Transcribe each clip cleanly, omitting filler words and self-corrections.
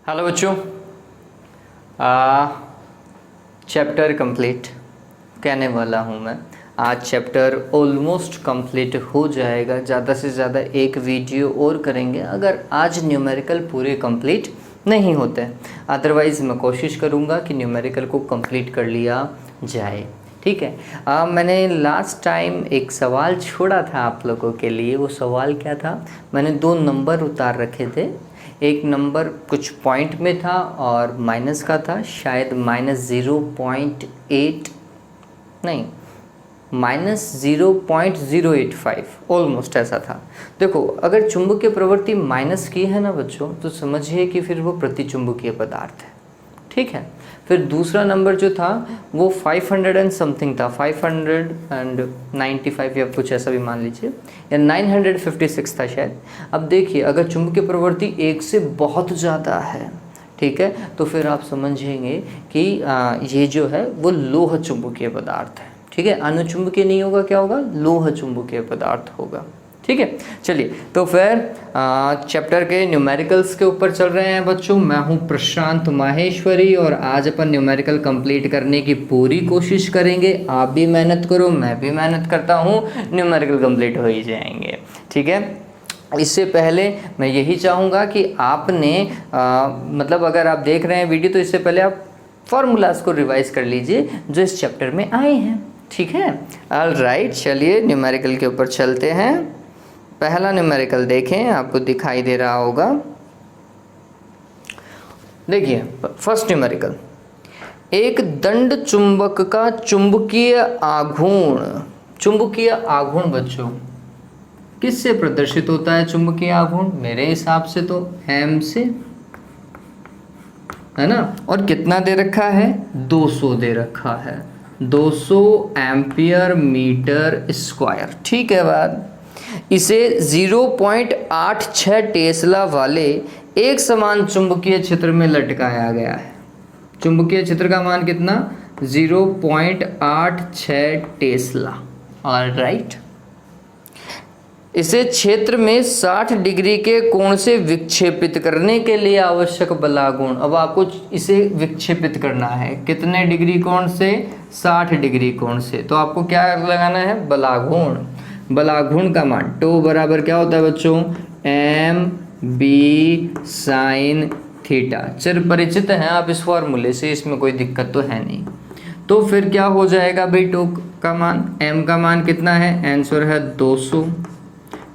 Hello बच्चों, chapter complete कहने वाला हूँ मैं। आज चैप्टर ऑलमोस्ट कंप्लीट हो जाएगा। ज़्यादा से ज़्यादा एक वीडियो और करेंगे अगर आज न्यूमेरिकल पूरे कंप्लीट नहीं होते। अदरवाइज़ मैं कोशिश करूँगा कि न्यूमेरिकल को कंप्लीट कर लिया जाए। ठीक है। मैंने लास्ट टाइम एक सवाल छोड़ा था आप लोगों के लिए। वो सवाल क्या था? मैंने 2 नंबर उतार रखे थे। एक नंबर कुछ पॉइंट में था और माइनस का था, शायद -0.8 नहीं -0.085 ऑलमोस्ट ऐसा था। देखो, अगर चुंबकीय प्रवृत्ति माइनस की है ना बच्चों, तो समझिए कि फिर वो प्रतिचुंबकीय पदार्थ है। ठीक है। फिर दूसरा नंबर जो था वो 500 एंड समथिंग था, 595 या कुछ ऐसा भी मान लीजिए, या 956 था शायद। अब देखिए, अगर चुंबकीय प्रवृत्ति 1 से बहुत ज़्यादा है, ठीक है, तो फिर आप समझेंगे कि ये जो है वो लोह चुंबकीय पदार्थ है। ठीक है। अनुचुंबकीय नहीं होगा, क्या होगा? लोह चुंबकीय पदार्थ होगा। ठीक है। चलिए, तो फिर चैप्टर के न्यूमेरिकल्स के ऊपर चल रहे हैं बच्चों। मैं हूं प्रशांत माहेश्वरी और आज अपन न्यूमेरिकल कंप्लीट करने की पूरी कोशिश करेंगे। आप भी मेहनत करो, मैं भी मेहनत करता हूं, न्यूमेरिकल कंप्लीट हो ही जाएंगे। ठीक है। इससे पहले मैं यही चाहूँगा कि आपने मतलब अगर आप देख रहे हैं वीडियो, तो इससे पहले आप फॉर्मूलाज को रिवाइज कर लीजिए जो इस चैप्टर में आए हैं। ठीक है। ऑल राइट, चलिए न्यूमेरिकल के ऊपर चलते हैं। पहला न्यूमेरिकल देखें, आपको दिखाई दे रहा होगा। देखिए, फर्स्ट न्यूमेरिकल, एक दंड चुंबक का चुंबकीय आघूर्ण बच्चों किससे प्रदर्शित होता है? चुंबकीय आघूर्ण मेरे हिसाब से तो m से, है ना। और कितना दे रखा है? 200 दे रखा है, 200 एम्पियर मीटर स्क्वायर। ठीक है बात। इसे 0.86 टेस्ला वाले एक समान चुंबकीय क्षेत्र में लटकाया गया है। चुंबकीय क्षेत्र का मान कितना? 0.86 टेस्ला। ऑलराइट। इसे क्षेत्र में 60 डिग्री के कोण से विक्षेपित करने के लिए आवश्यक बलागुण। अब आपको इसे विक्षेपित करना है कितने डिग्री कोण से? 60 डिग्री कोण से। तो आपको क्या लगाना है? बलागुण। बलागुण का मान टो बराबर क्या होता है बच्चों? mb sin theta. चिर परिचित हैं आप इस फॉर्मूले से, इसमें कोई दिक्कत तो है नहीं। तो फिर क्या हो जाएगा भाई? टो का मान, m का मान कितना है? आंसर है 200।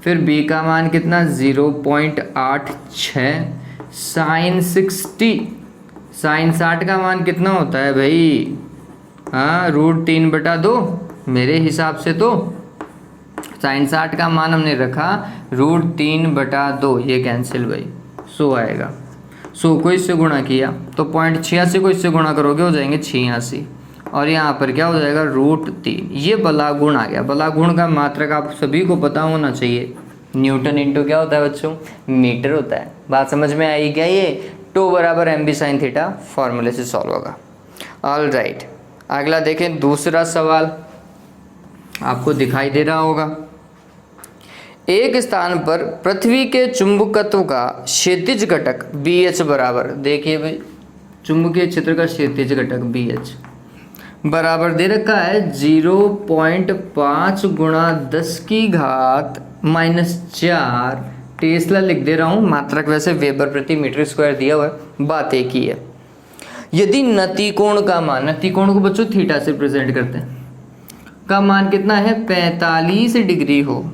फिर b का मान कितना? 0.86 साइन 60। साइन 60 का मान कितना होता है भाई? हाँ, √3/2 मेरे हिसाब से। तो साइन 60 का मान हमने रखा √3/2, ये कैंसिल भाई, 100 आएगा। 100 को इससे गुणा किया तो 0.86 को इससे गुणा करोगे हो जाएंगे 86, और यहाँ पर क्या हो जाएगा? √3। ये बलागुण आ गया। बलागुण का मात्रक आप सभी को पता होना चाहिए, न्यूटन इंटू क्या होता है बच्चों? मीटर होता है। बात समझ में आई क्या? ये टो बराबर mb sin थीटा फॉर्मूले से सॉल्व होगा। ऑल राइट, अगला देखें। दूसरा सवाल आपको दिखाई दे रहा होगा। एक स्थान पर पृथ्वी के चुंबकत्व का क्षैतिज घटक BH बराबर, देखिए भाई, चुंबकीय क्षेत्र का क्षैतिज घटक BH बराबर दे रखा है 0.5 × 10⁻⁻⁴ टेस्ला लिख दे रहा हूँ। मात्रक वैसे वेबर प्रति मीटर स्क्वायर दिया हुआ है। बात एक ही है। यदि नतिकोण का मान, नतिकोण को बच्चों थीटा से प्रेजेंट करते हैं, का मान कितना है? 45 डिग्री हो,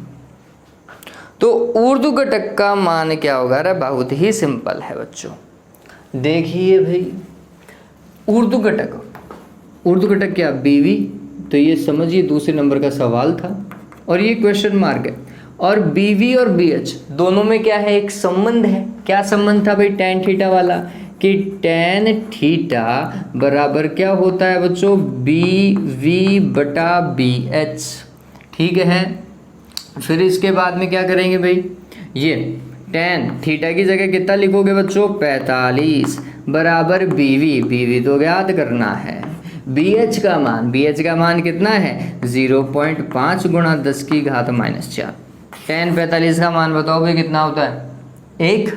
तो ऊर्ध्व घटक का मान क्या होगा? अरे बहुत ही सिंपल है बच्चों। देखिए भाई, ऊर्ध्व घटक क्या? BV। तो ये समझिए दूसरे नंबर का सवाल था और ये क्वेश्चन मार्क है। और BV और BH दोनों में क्या है? एक संबंध है। क्या संबंध था भाई? tan थीटा वाला, कि tan थीटा बराबर क्या होता है बच्चों? BV/BH। ठीक है। फिर इसके बाद में क्या करेंगे भाई? ये tan थीटा की जगह कितना लिखोगे बच्चों? 45 बराबर BV तो याद करना है। BH का मान कितना है? 0.5 × 10⁻⁻⁴। tan 45 का मान बताओ भाई कितना होता है? 1।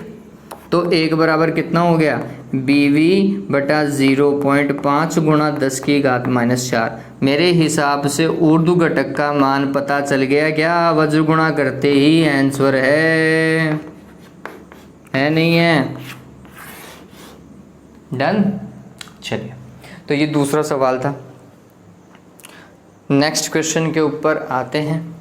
तो 1 बराबर कितना हो गया, BV/0.5 गुणा 10 की घात -4। मेरे हिसाब से उर्दू घटक का मान पता चल गया क्या? वज्र गुणा करते ही आंसर है नहीं है? डन। चलिए, तो ये दूसरा सवाल था। नेक्स्ट क्वेश्चन के ऊपर आते हैं।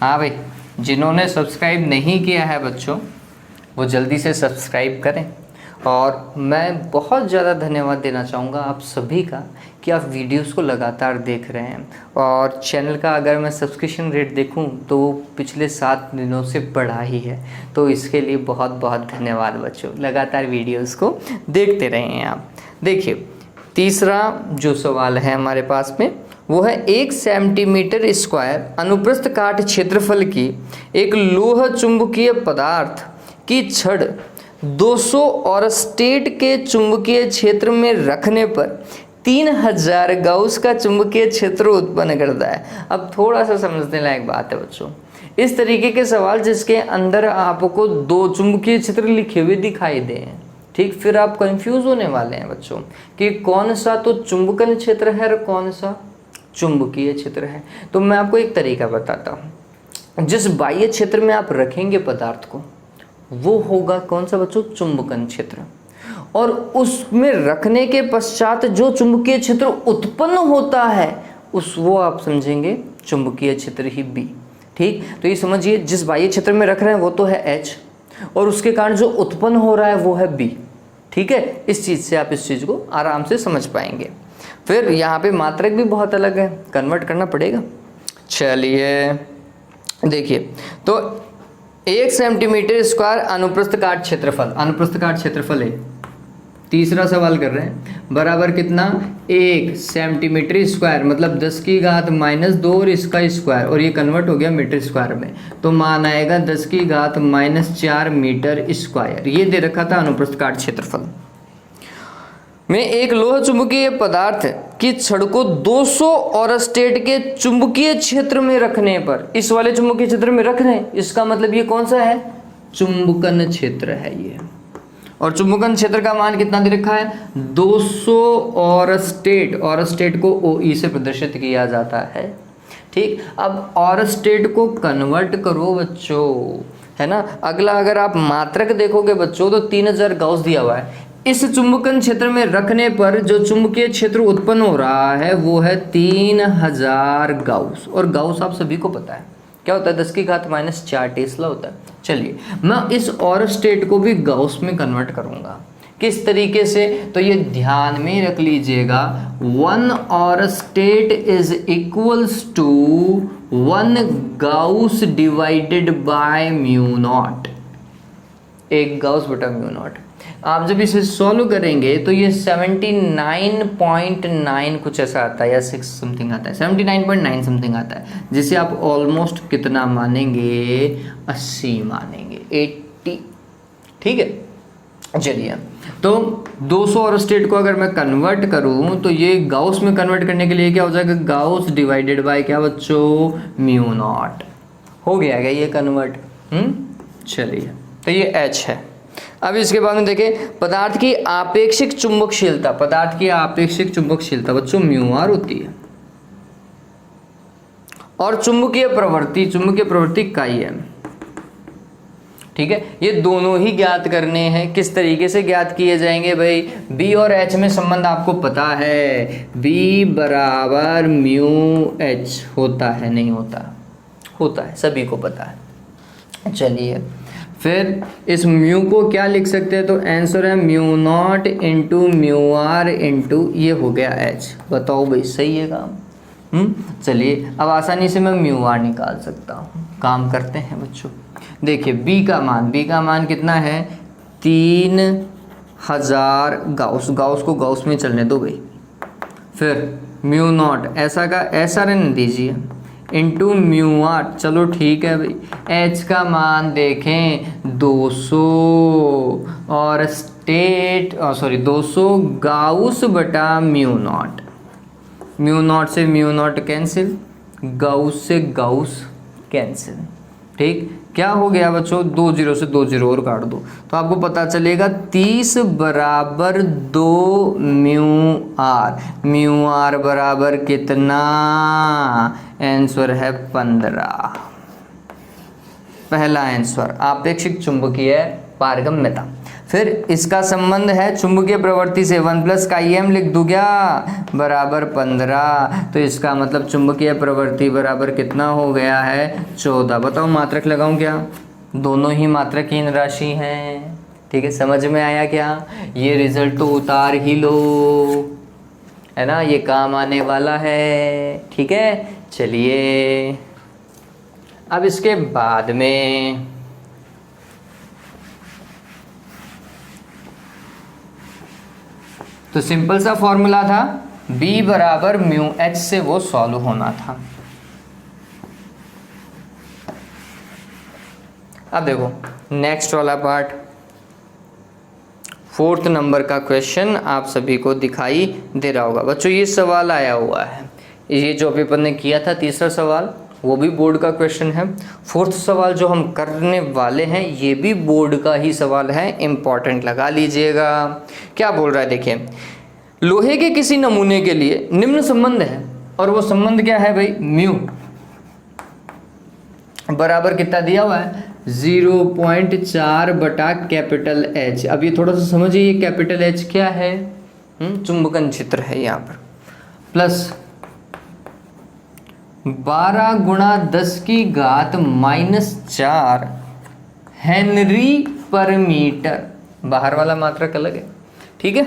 हाँ भाई, जिन्होंने सब्सक्राइब नहीं किया है बच्चों, वो जल्दी से सब्सक्राइब करें। और मैं बहुत ज़्यादा धन्यवाद देना चाहूँगा आप सभी का कि आप वीडियोस को लगातार देख रहे हैं। और चैनल का अगर मैं सब्सक्रिप्शन रेट देखूं तो पिछले 7 दिनों से बढ़ा ही है, तो इसके लिए बहुत बहुत धन्यवाद बच्चों। लगातार वीडियोस को देखते रहें आप। देखिए, तीसरा जो सवाल है हमारे पास में वो है 1 सेंटीमीटर स्क्वायर अनुप्रस्थ काट क्षेत्रफल की एक लोह चुंबकीय पदार्थ की छड़ 200 और स्टेट के चुंबकीय क्षेत्र में रखने पर 3000 गाउस का चुंबकीय क्षेत्र उत्पन्न करता है। अब थोड़ा सा समझने लायक बात है बच्चों, इस तरीके के सवाल जिसके अंदर आपको 2 चुंबकीय क्षेत्र लिखे हुए दिखाई दें, ठीक, फिर आप कंफ्यूज होने वाले हैं बच्चों कि कौन सा तो चुंबकन क्षेत्र है और कौन सा चुंबकीय क्षेत्र है। तो मैं आपको एक तरीका बताता हूँ। जिस बाह्य क्षेत्र में आप रखेंगे पदार्थ को, वो होगा कौन सा बच्चों? चुंबकन क्षेत्र। और उसमें रखने के पश्चात जो चुंबकीय क्षेत्र उत्पन्न होता है वो आप समझेंगे चुंबकीय क्षेत्र ही बी। ठीक, तो ये समझिए, जिस बाह्य क्षेत्र में रख रहे हैं वो तो है एच, और उसके कारण जो उत्पन्न हो रहा है वो है बी। ठीक है, इस चीज़ से आप इस चीज़ को आराम से समझ पाएंगे। फिर यहाँ पे मात्रक भी बहुत अलग है, कन्वर्ट करना पड़ेगा। चलिए देखिए, तो 1 सेंटीमीटर स्क्वायर अनुप्रस्थ काट क्षेत्रफल है। तीसरा सवाल कर रहे हैं, बराबर कितना? 1 सेंटीमीटर स्क्वायर मतलब 10 की घात -2 और इसका स्क्वायर, और ये कन्वर्ट हो गया मीटर स्क्वायर में, तो मान आएगा 10 की घात -4 मीटर स्क्वायर। ये दे रखा था अनुप्रस्थ काट क्षेत्रफल में एक लोह चुंबकीय पदार्थ की छड़ को 200 और स्टेट के चुंबकीय क्षेत्र में रखने पर, इस वाले चुंबकीय क्षेत्र में रख रहे हैं, इसका मतलब ये कौन सा है? चुंबकन क्षेत्र है ये। और चुंबकन क्षेत्र का मान कितना दे रखा है? 200 और स्टेट को OE से प्रदर्शित किया जाता है। ठीक, अब और स्टेट को कन्वर्ट करो बच्चों, है ना। अगला अगर आप मात्रक देखोगे बच्चों तो 3000 गाउस दिया हुआ है। इस चुंबकन क्षेत्र में रखने पर जो चुंबकीय क्षेत्र उत्पन्न हो रहा है वो है 3000 गाउस। और गाउस आप सभी को पता है क्या होता है? 10 की घात -4 टेस्ला होता है। चलिए, मैं इस और स्टेट को भी गाउस में कन्वर्ट करूंगा। किस तरीके से? तो ये ध्यान में रख लीजिएगा, 1 और state is equals to 1 gauss divided by mu not. 1 gauss बटा म्यू नॉट। आप जब इसे सॉल्व करेंगे तो ये 79.9 कुछ ऐसा आता है, या 6 समथिंग आता है, 79.9 समथिंग आता है, जिसे आप ऑलमोस्ट कितना मानेंगे? 80 मानेंगे, 80। ठीक है, चलिए, तो 200 और स्टेट को अगर मैं कन्वर्ट करूं तो ये गाउस में कन्वर्ट करने के लिए क्या हो जाएगा? गाउस डिवाइडेड बाय क्या बच्चों? Mu naught. हो गया क्या ये कन्वर्ट? चलिए, तो ये H है। अब इसके बाद में देखें, पदार्थ की आपेक्षिक चुंबकशीलता बच्चों म्यू आर होती है, और चुंबकीय प्रवृत्ति काई है। ठीक है, ये दोनों ही ज्ञात करने हैं। किस तरीके से ज्ञात किए जाएंगे भाई? B और H में संबंध आपको पता है, B बराबर म्यू H होता है, नहीं होता? होता है, सभी को पता है। चलिए, फिर इस म्यू को क्या लिख सकते हैं? तो आंसर है mu not into mu R into, ये हो गया H। बताओ भाई, सही है काम? चलिए, अब आसानी से मैं म्यू आर निकाल सकता हूँ। काम करते हैं बच्चों। देखिए, B का मान कितना है? 3000 गाउस को गाउस में चलने दो भाई। फिर म्यू नॉट ऐसा का ऐसा रहने दीजिए, इंटू म्यू आर। चलो ठीक है भाई, एच का मान देखें 200 और 200 गाउस बटा म्यू नॉट। म्यू नॉट से म्यू नॉट कैंसिल, गाउस से गाउस कैंसिल। ठीक, क्या हो गया बच्चों, 2 0 से 2 0 और काट दो तो आपको पता चलेगा 30 बराबर 2 म्यू आर। म्यू आर बराबर कितना, आंसर है 15। पहला आंसर आपेक्षिक चुंबकीय पारगम्यता। फिर इसका संबंध है चुंबकीय प्रवृत्ति से, 1 प्लस का em लिख दूं क्या, बराबर 15। तो इसका मतलब चुंबकीय प्रवृत्ति बराबर कितना हो गया है, 14। बताओ मात्रक लगाऊं क्या, दोनों ही मात्रकहीन राशि हैं। ठीक है, समझ में आया क्या, ये रिजल्ट तो उतार ही लो, है ना, ये काम आने वाला है। ठीक है, चलिए अब इसके बाद में तो सिंपल सा फॉर्मूला था, B बराबर म्यू एच से वो सॉल्व होना था। अब देखो नेक्स्ट वाला पार्ट, 4th नंबर का क्वेश्चन आप सभी को दिखाई दे रहा होगा बच्चों। ये सवाल आया हुआ है, ये जो पेपर ने किया था तीसरा सवाल, वो भी बोर्ड का क्वेश्चन है। 4th सवाल जो हम करने वाले हैं ये भी बोर्ड का ही सवाल है, इम्पॉर्टेंट लगा लीजिएगा। क्या बोल रहा है देखिए, लोहे के किसी नमूने के लिए निम्न संबंध है, और वो संबंध क्या है भाई, म्यू बराबर कितना दिया हुआ है, 0.4 बटा कैपिटल एच। अब ये थोड़ा सा समझिए, ये कैपिटल एच क्या है, चुंबकन क्षेत्र है यहाँ पर, प्लस 12 गुणा 10 की घात -4 हेनरी पर मीटर। बाहर वाला मात्रक अलग है, ठीक है।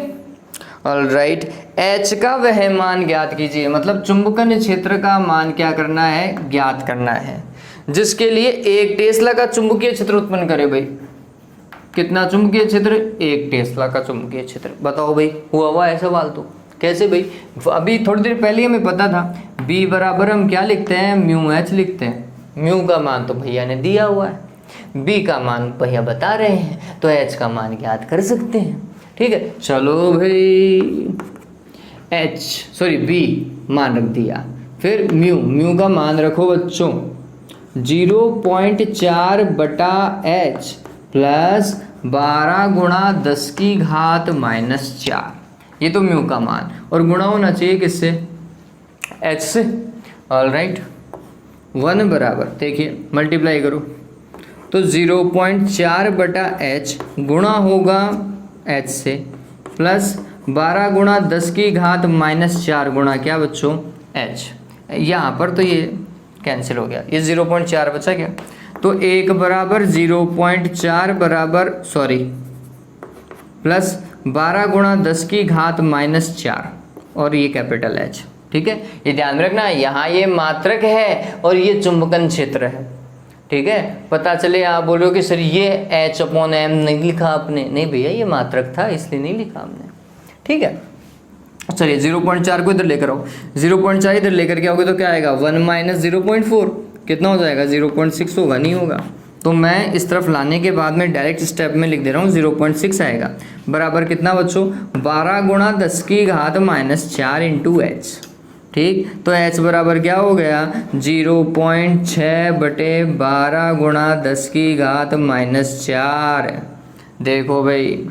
ऑल राइट, एच का वह मान ज्ञात कीजिए, मतलब चुंबकन क्षेत्र का मान क्या करना है, ज्ञात करना है, जिसके लिए 1 टेस्ला का चुंबकीय क्षेत्र उत्पन्न करे। भाई कितना चुंबकीय क्षेत्र, 1 टेस्ला का चुंबकीय क्षेत्र। बताओ भाई, हुआ है सवाल तो कैसे भाई, अभी थोड़ी देर पहले हमें पता था B बराबर हम क्या लिखते हैं, म्यू एच लिखते हैं। म्यू का मान तो भैया ने दिया हुआ है, B का मान भैया बता रहे हैं, तो H का मान ज्ञात कर सकते हैं। ठीक है, चलो भाई B मान रख दिया, फिर म्यू का मान रखो बच्चों 0.4 बटा H प्लस 12 गुणा 10 की घात -4, ये तो म्यू का मान, और गुणा होना चाहिए किससे, H से। ऑल राइट, 1 बराबर देखिए मल्टीप्लाई करो तो 0.4 बटा H गुणा होगा H से, प्लस 12 गुणा 10 की घात -4 गुणा क्या बच्चों, H। यहाँ पर तो ये कैंसिल हो गया, ये 0.4 बचा क्या, तो 1 बराबर 0.4 बराबर प्लस 12 गुणा 10 की घात -4 और ये कैपिटल H। ठीक है, ये ध्यान रखना, यहाँ ये मात्रक है और ये चुंबकन क्षेत्र है। ठीक है, पता चले आप बोल रहे हो कि सर ये H/m नहीं लिखा आपने, नहीं भैया ये मात्रक था इसलिए नहीं लिखा हमने। ठीक है, चलिए 0.4 को इधर लेकर आओ, 0.4 इधर लेकर के आओगे तो क्या आएगा, 1 - 0.4 कितना हो जाएगा, 0.6 होगा, नहीं होगा। तो मैं इस तरफ लाने के बाद में डायरेक्ट स्टेप में लिख दे रहा हूँ 0.6 आएगा, बराबर कितना बच्चों, 12 गुणा 10 की घात -4 इंटू H। ठीक, तो H बराबर क्या हो गया, 0.6 बटे 12 गुणा 10 की घात -4। देखो भाई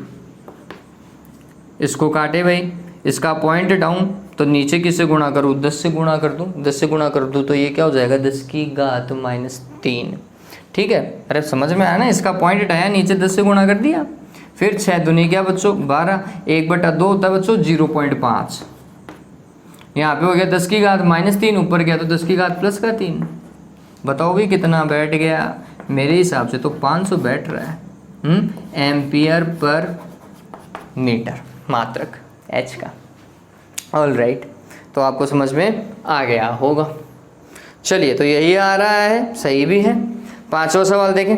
इसको काटे भाई, इसका पॉइंट डाउन, तो नीचे किससे गुणा करूँ, 10 से गुणा कर दूँ, 10 से गुणा कर दूँ तो ये क्या हो जाएगा, 10 की घात -3। ठीक है, अरे समझ में आया ना, इसका पॉइंट हटाया, नीचे 10 से गुणा कर दिया, फिर 6 दूनी क्या बच्चों 12, 1/2 होता है बच्चों 0.5। यहाँ पे हो गया 10 की घात -3, ऊपर गया तो 10 की घात +3। बताओ भी कितना बैठ गया, मेरे हिसाब से तो 500 बैठ रहा है, एम्पियर पर मीटर, मात्रक H का। ऑल राइट, तो आपको समझ में आ गया होगा। चलिए, तो यही आ रहा है, सही भी है। 5वां सवाल देखें,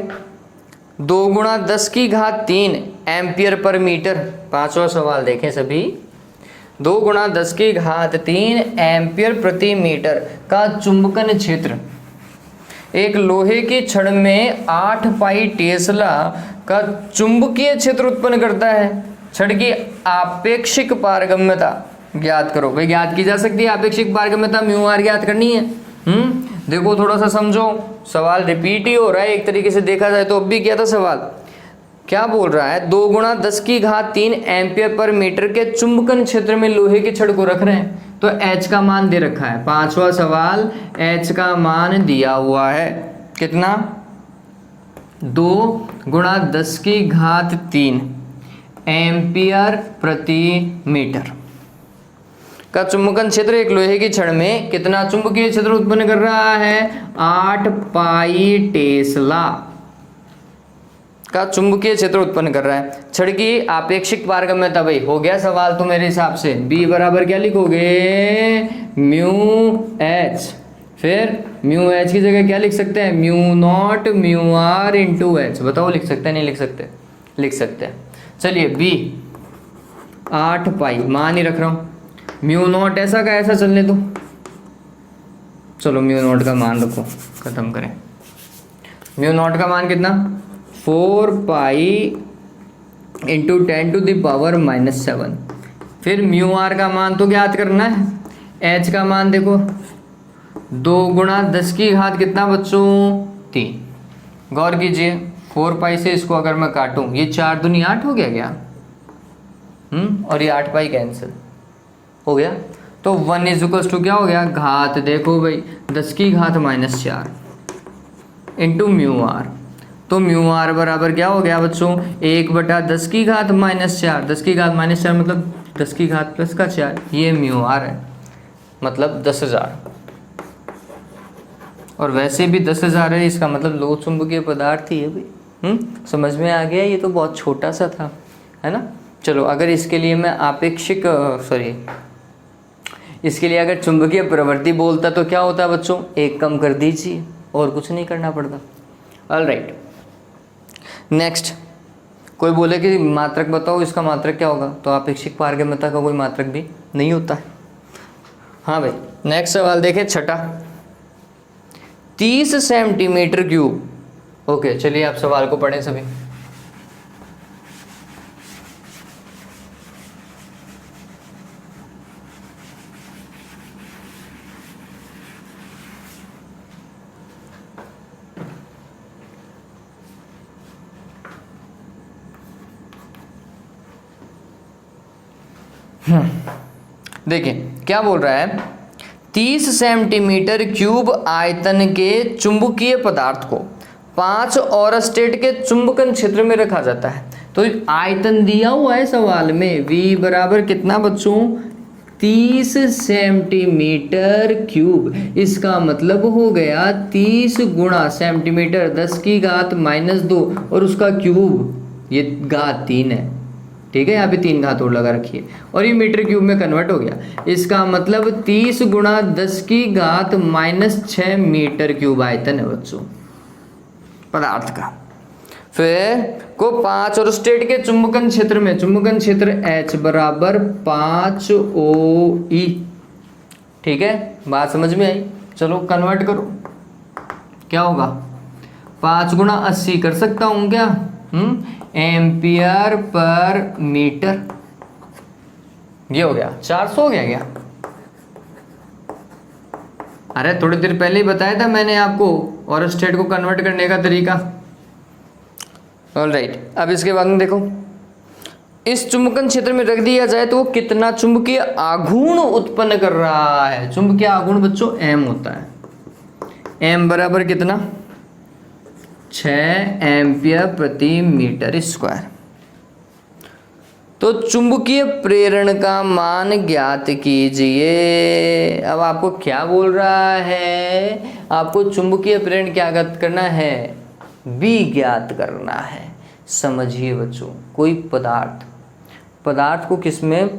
2 × 10 की घात 3 एम्पियर पर मीटर। 5वां सवाल देखें सभी, 2 गुणा 10 की घात 3 एम्पियर प्रति मीटर का चुंबकन क्षेत्र एक लोहे की छड़ में 8 पाई टेस्ला का चुंबकीय क्षेत्र उत्पन्न करता है। छड़ की आपेक्षिक पारगम्यता ज्ञात करो। भाई ज्ञात की जा सकती है आपेक्षिक पारगम्यता, म्यू आर ज्ञात करनी है। देखो थोड़ा सा समझो, सवाल रिपीट ही हो रहा है एक तरीके से देखा जाए तो। अब भी क्या था सवाल, क्या बोल रहा है, 2 गुणा 10 की घात 3 एम्पियर पर मीटर के चुंबकन क्षेत्र में लोहे की छड़ को रख रहे हैं, तो H का मान दे रखा है। 5वां सवाल, H का मान दिया हुआ है कितना, 2 गुणा 10 की घात 3 एम्पियर प्रति मीटर का चुंबकन क्षेत्र एक लोहे की छड़ में कितना चुंबकीय क्षेत्र उत्पन्न कर रहा है, 8 पाई टेस्ला का चुंबकीय क्षेत्र उत्पन्न कर रहा है। छड़ की आपेक्षिक पारगम्यता, भाई हो गया सवाल तो मेरे हिसाब से। B बराबर क्या लिखोगे, म्यू एच, फिर म्यू एच की जगह क्या लिख सकते हैं, mu not mu R into H. बताओ लिख सकते हैं नहीं लिख सकते, लिख सकते हैं। चलिए B 8 पाई मान ही रख रहा हूँ, म्यू नॉट ऐसा का ऐसा चलने दो, चलो म्यू नॉट का मान रखो, खत्म करें। म्यू नॉट का मान कितना, 4 pi into 10 to the power -7। फिर म्यू आर का मान तो ज्ञात करना है। एच का मान देखो, 2 गुणा 10 की घात कितना बच्चों, 3। गौर कीजिए 4 पाई से इसको अगर मैं काटूं, ये 4 दूनी 8 हो गया क्या, और ये 8 पाई कैंसिल हो गया, तो 1 इज टू क्या हो गया, घात देखो भाई 10 की घात -4 इंटू म्यू आर। तो म्यू आर बराबर क्या हो गया बच्चों, 1/10 की घात -4, 10 की घात -4 मतलब 10 की घात प्लस का 4, ये म्यू आर है, मतलब 10,000। और वैसे भी 10,000 है, इसका मतलब लो चुंबकीय पदार्थ ही है भाई। समझ में आ गया, ये तो बहुत छोटा सा था, है ना। चलो अगर इसके लिए मैं आपेक्षिक इसके लिए अगर चुंबकीय प्रवृत्ति बोलता तो क्या होता है बच्चों, 1 कम कर दीजिए और कुछ नहीं करना पड़ता। ऑलराइट, नेक्स्ट, कोई बोले कि मात्रक बताओ, इसका मात्रक क्या होगा, तो आपेक्षिक पारगम्यता का कोई मात्रक भी नहीं होता है। हाँ भाई, नेक्स्ट सवाल देखें, छठा, 30 सेंटीमीटर क्यूब। ओके चलिए आप सवाल को पढ़ें सभी। देखिए क्या बोल रहा है, 30 सेंटीमीटर क्यूब आयतन के चुंबकीय पदार्थ को 5 और स्टेट के चुंबकन क्षेत्र में रखा जाता है। तो आयतन दिया हुआ है सवाल में, V बराबर कितना बच्चों, 30 सेंटीमीटर क्यूब। इसका मतलब हो गया 30 गुणा सेंटीमीटर 10 की घात -2 और उसका क्यूब, ये घात 3 है, ठीक है, यहाँ पे 3 घात और लगा रखी है, और ये मीटर क्यूब में कन्वर्ट हो गया। इसका मतलब 30 गुणा 10 की घात -6 मीटर क्यूब आयतन है बच्चों पदार्थ का। फिर को 5 और स्टेट के चुंबकन क्षेत्र में, चुंबकन क्षेत्र H बराबर 5 OE, ठीक है, बात समझ में आई। चलो कन्वर्ट करो, क्या होगा, 5 गुणा 80 कर सकता हूँ क्या, एम्पियर पर मीटर, ये हो गया 400 हो गया क्या। अरे थोड़ी देर पहले ही बताया था मैंने आपको और स्टेट को कन्वर्ट करने का तरीका। ऑलराइट, अब इसके बाद में देखो, इस चुंबकन क्षेत्र में रख दिया जाए तो वो कितना चुंबकीय आघूर्ण उत्पन्न कर रहा है। चुंबकीय आघूर्ण बच्चों M होता है, M बराबर कितना, 6 एम्पियर प्रति मीटर स्क्वायर। तो चुंबकीय प्रेरण का मान ज्ञात कीजिए। अब आपको क्या बोल रहा है, आपको चुंबकीय प्रेरण क्या ज्ञात करना है, B ज्ञात करना है। समझिए बच्चों, कोई पदार्थ को किसमें,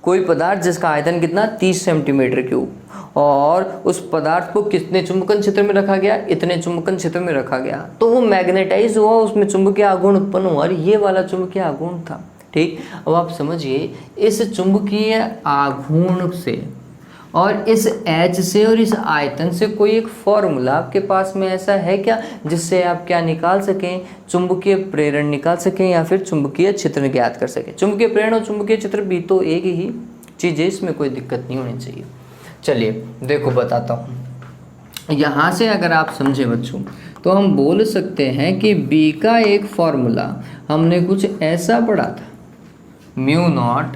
कोई पदार्थ जिसका आयतन कितना, 30 सेंटीमीटर क्यूब, और उस पदार्थ को कितने चुंबकन क्षेत्र में रखा गया, इतने चुंबकन क्षेत्र में रखा गया, तो वो मैग्नेटाइज हुआ, उसमें चुंबकीय आघूर्ण उत्पन्न हुआ, और ये वाला चुंबकीय आघूर्ण था। ठीक। अब आप समझिए इस चुंबकीय आघूर्ण से और इस H से और इस आयतन से कोई एक फॉर्मूला आपके पास में ऐसा है क्या जिससे आप क्या निकाल सकें, चुंबकीय प्रेरण निकाल सकें या फिर चुंबकीय क्षेत्र ज्ञात कर सकें। चुंबकीय प्रेरण और चुंबकीय क्षेत्र भी तो एक ही चीज़ है, इसमें कोई दिक्कत नहीं होनी चाहिए। चलिए देखो बताता हूँ। यहाँ से अगर आप समझे बच्चों तो हम बोल सकते हैं कि B का एक फॉर्मूला हमने कुछ ऐसा पढ़ा था, म्यू नॉट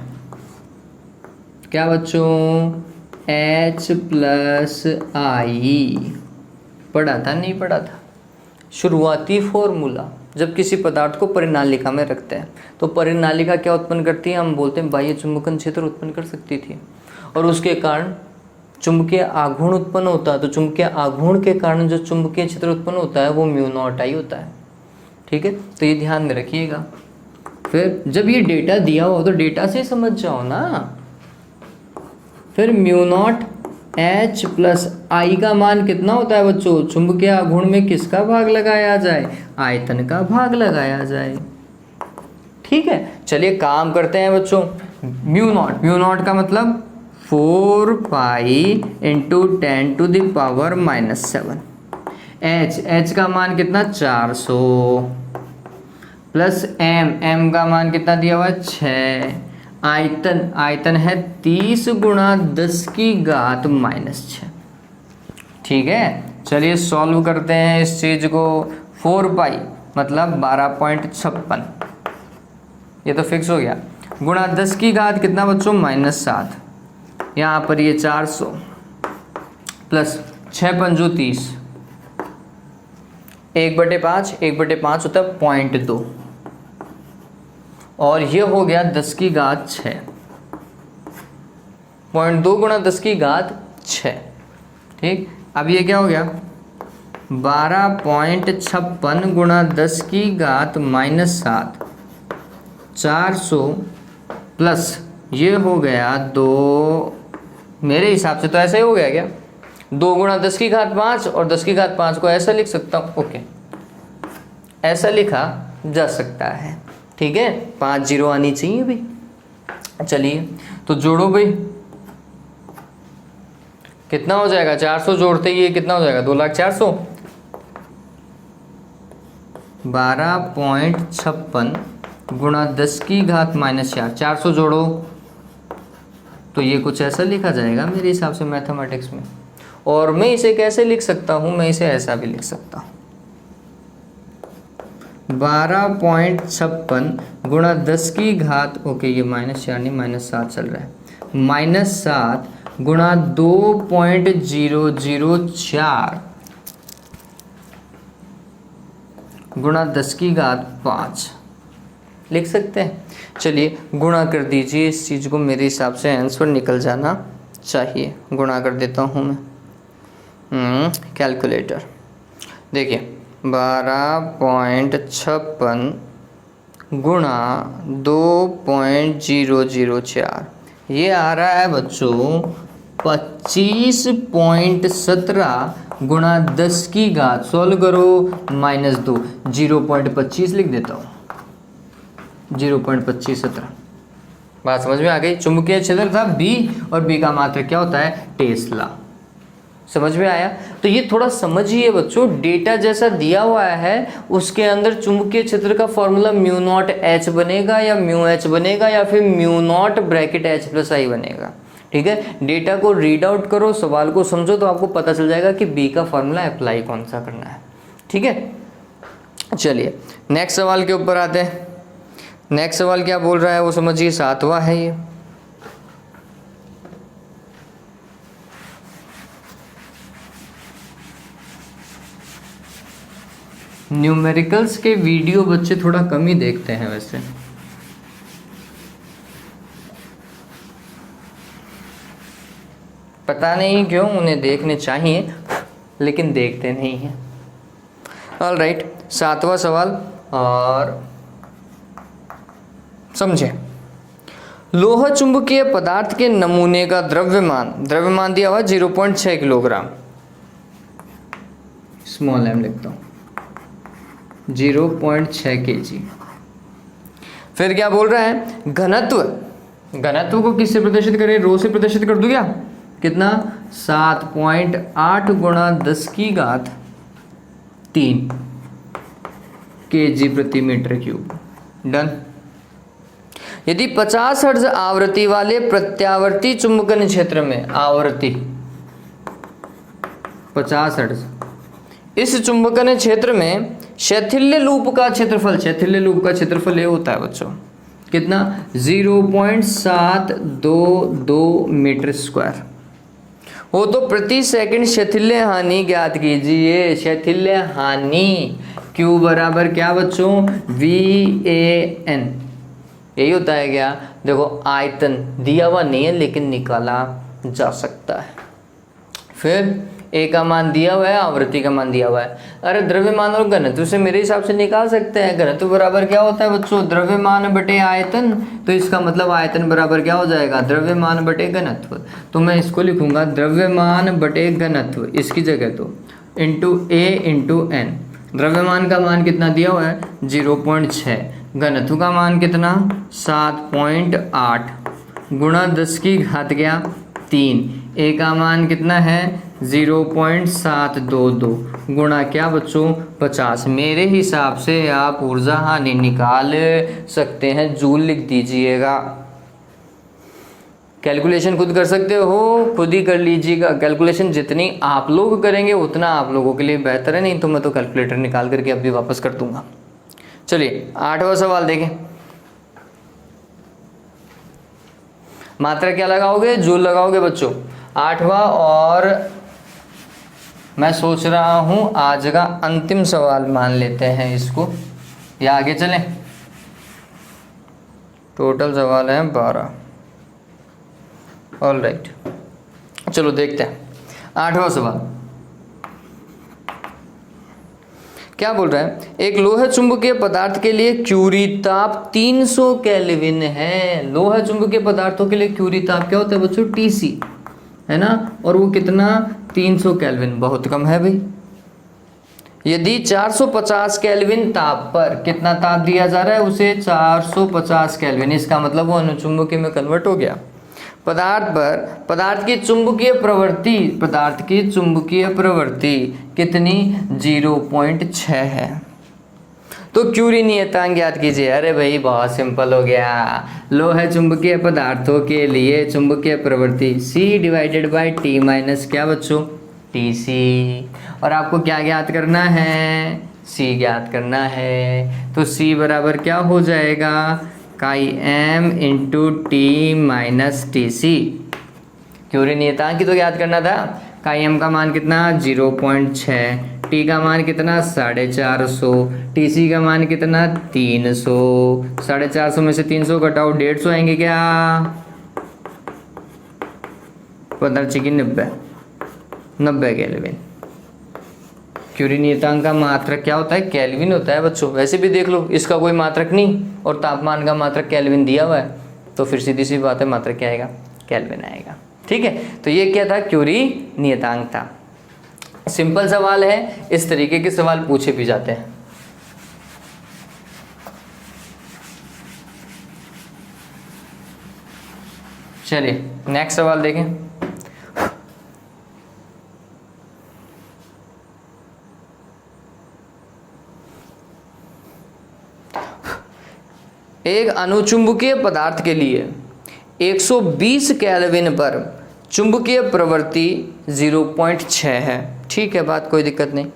क्या बच्चों, H प्लस आई पढ़ा था, नहीं पढ़ा था? शुरुआती फॉर्मूला जब किसी पदार्थ को परिनालिका में रखते हैं तो परिनालिका क्या उत्पन्न करती है, हम बोलते हैं बाह्य चुंबकन क्षेत्र उत्पन्न कर सकती थी और उसके कारण चुंबकीय आघूर्ण उत्पन्न होता है। तो चुंबकीय आघूर्ण के कारण जो चुंबकीय क्षेत्र उत्पन्न होता है वो म्यू नॉट आई होता है। ठीक है, तो ये ध्यान में रखिएगा। फिर जब ये डेटा दिया हो तो डेटा से समझ जाओ ना। फिर म्यू नॉट H प्लस आई का मान कितना होता है बच्चों, चुंबकीय आघूर्ण में किसका भाग लगाया जाए, आयतन का भाग लगाया जाए। ठीक है, चलिए काम करते हैं बच्चों। म्यू नॉट का मतलब 4 pi into 10 to the power -7। H का मान कितना 400 प्लस M का मान कितना दिया हुआ है 6। आयतन है 30 गुणा 10 की घात -6। ठीक है, चलिए सॉल्व करते हैं इस चीज को। 4 पाई मतलब 12.56, ये तो फिक्स हो गया, गुणा 10 की घात कितना बच्चों -7। यहाँ पर ये 400 प्लस 6 पंजो 30, 1/5 होता है 0.2 और ये हो गया 10 की घात 6। 0.2 गुणा 10 की घात 6। ठीक, अब ये क्या हो गया 12.56 गुणा 10 की घात -7, 400 प्लस ये हो गया 2, मेरे हिसाब से तो ऐसा ही हो गया क्या, 2 गुणा 10 की घात 5 और 10 की घात 5 को ऐसा लिख सकता हूँ। ओके, ऐसा लिखा जा सकता है। ठीक है, 5 जीरो आनी चाहिए भाई। चलिए तो जोड़ो भाई, कितना हो जाएगा 400 जोड़ते ही ये कितना हो जाएगा 2,04,000। 12.56 गुणा 10 की घात -4, 400 जोड़ो तो ये कुछ ऐसा लिखा जाएगा मेरे हिसाब से मैथमेटिक्स में। और मैं इसे कैसे लिख सकता हूँ, मैं इसे ऐसा भी लिख सकता हूँ 12.56 गुणा 10 की घात, ओके ये -4 नहीं -7 चल रहा है, -7 गुणा 2.004 गुणा 10 की घात 5 लिख सकते हैं। चलिए गुणा कर दीजिए इस चीज़ को, मेरे हिसाब से आंसर निकल जाना चाहिए। गुणा कर देता हूँ मैं कैलकुलेटर। देखिए 12.56 गुणा 2.004 ये आ रहा है बच्चों 25.17 गुणा 10 की घात, सॉल्व करो -2, 0.25 लिख देता हूँ, 0.2517। बात समझ में आ गई। चुंबकीय क्षेत्र था B और B का मात्रक क्या होता है टेस्ला। समझ में आया? तो ये थोड़ा समझिए बच्चों, डेटा जैसा दिया हुआ है उसके अंदर चुंबकीय क्षेत्र का फॉर्मूला म्यू नॉट H बनेगा या म्यू H बनेगा या फिर mu naught bracket H plus I बनेगा। ठीक है, डेटा को रीड आउट करो, सवाल को समझो तो आपको पता चल जाएगा कि B का फॉर्मूला अप्लाई कौन सा करना है। ठीक है, चलिए नेक्स्ट सवाल के ऊपर आते हैं। नेक्स्ट सवाल क्या बोल रहा है वो समझिए, 7वां है ये। न्यूमेरिकल्स के वीडियो बच्चे थोड़ा कम ही देखते हैं वैसे, पता नहीं क्यों, उन्हें देखने चाहिए लेकिन देखते नहीं हैं। ऑल राइट, 7वां सवाल और समझे। लोह चुंबकीय पदार्थ के नमूने का द्रव्यमान दिया हुआ 0.6 किलोग्राम, स्मॉल m लिखता हूँ, 0.6 kg। फिर क्या बोल रहा है, घनत्व को किससे प्रदर्शित करें, रो से प्रदर्शित कर दूं क्या, कितना 7.8 गुणा 10 की घात 3 kg प्रति मीटर क्यूब। डन। यदि 50 हर्ट्ज आवृत्ति वाले प्रत्यावर्ती चुंबकन क्षेत्र में, आवृत्ति 50 हर्ट्ज, इस चुंबकन क्षेत्र में शैथिल्य लूप का क्षेत्रफल, शैथिल्य लूप का क्षेत्रफल ये होता है बच्चों कितना 0.722 मीटर स्क्वायर हो, तो प्रति सेकंड शैथिल्य हानि ज्ञात कीजिए। शैथिल्य हानि Q बराबर क्या बच्चों, VAN, यही होता है क्या, देखो आयतन दिया हुआ नहीं है लेकिन निकाला जा सकता है। फिर A का मान दिया हुआ है, आवृत्ति का मान दिया हुआ है। अरे द्रव्यमान और घनत्व से मेरे हिसाब से निकाल सकते हैं। घनत्व बराबर क्या होता है बच्चों, द्रव्यमान बटे आयतन, तो इसका मतलब आयतन बराबर क्या हो जाएगा, द्रव्यमान बटे घनत्व। तो मैं इसको लिखूंगा द्रव्यमान बटे घनत्व, इसकी जगह तो इंटू A इंटू N। द्रव्यमान का मान कितना दिया हुआ है 0.6, घनत्व का मान कितना 7.8 गुणा 10 की घात क्या 3, A का मान कितना है 0.722 गुणा क्या बच्चों 50। मेरे हिसाब से आप ऊर्जा हानि निकाल सकते हैं, जूल लिख दीजिएगा। कैलकुलेशन खुद कर सकते हो, खुद ही कर लीजिएगा। कैलकुलेशन जितनी आप लोग करेंगे उतना आप लोगों के लिए बेहतर है, नहीं तो मैं तो कैलकुलेटर निकाल करके अभी वापस कर दूंगा। चलिए 8वां सवाल देखें। मात्रा क्या लगाओगे, जूल लगाओगे बच्चों। 8वां और मैं सोच रहा हूं आज का अंतिम सवाल मान लेते हैं इसको, या आगे चलें। टोटल सवाल है 12। ऑल राइट, चलो देखते हैं 8वां सवाल क्या बोल रहा है। एक लोह चुंबकीय पदार्थ के लिए क्यूरी ताप 300 केल्विन है। लोह चुंबकीय पदार्थों के लिए क्यूरी ताप क्या होता है बच्चों, TC है ना, और वो कितना 300 केल्विन, बहुत कम है भाई। यदि 450 केल्विन ताप पर, कितना ताप दिया जा रहा है उसे 450 केल्विन, इसका मतलब वो अनुचुंबकीय में कन्वर्ट हो गया। पदार्थ की चुंबकीय प्रवृत्ति कितनी 0.6 है। तो क्यूरी नियतांक ज्ञात कीजिए। अरे भाई बहुत सिंपल हो गया। लोह चुंबकीय पदार्थों के लिए चुंबकीय प्रवृत्ति C/T माइनस क्या बच्चों TC, और आपको क्या ज्ञात करना है, C ज्ञात करना है। तो C बराबर क्या हो जाएगा, m into T minus TC। Curie नियतांक की तो ज्ञात करना था। m का मान कितना 0.6, T का मान कितना 450, TC का मान कितना 300। 450 में से 300 घटाओ 150 आएंगे क्या, 90 केल्विन। क्यूरी नियतांक का मात्रक क्या होता है, केल्विन होता है बच्चों। वैसे भी देख लो, इसका कोई मात्रक नहीं और तापमान का मात्रक केल्विन दिया हुआ है, तो फिर सीधी सी बात है मात्रक क्या आएगा, केल्विन आएगा। ठीक है, तो ये क्या था, क्यूरी नियतांक था। सिंपल सवाल है, इस तरीके के सवाल पूछे भी जाते हैं। चलिए नेक्स्ट सवाल देखें। एक अनुचुंबकीय पदार्थ के लिए 120 केल्विन पर चुंबकीय प्रवृत्ति 0.6 है। ठीक है, बात कोई दिक्कत नहीं।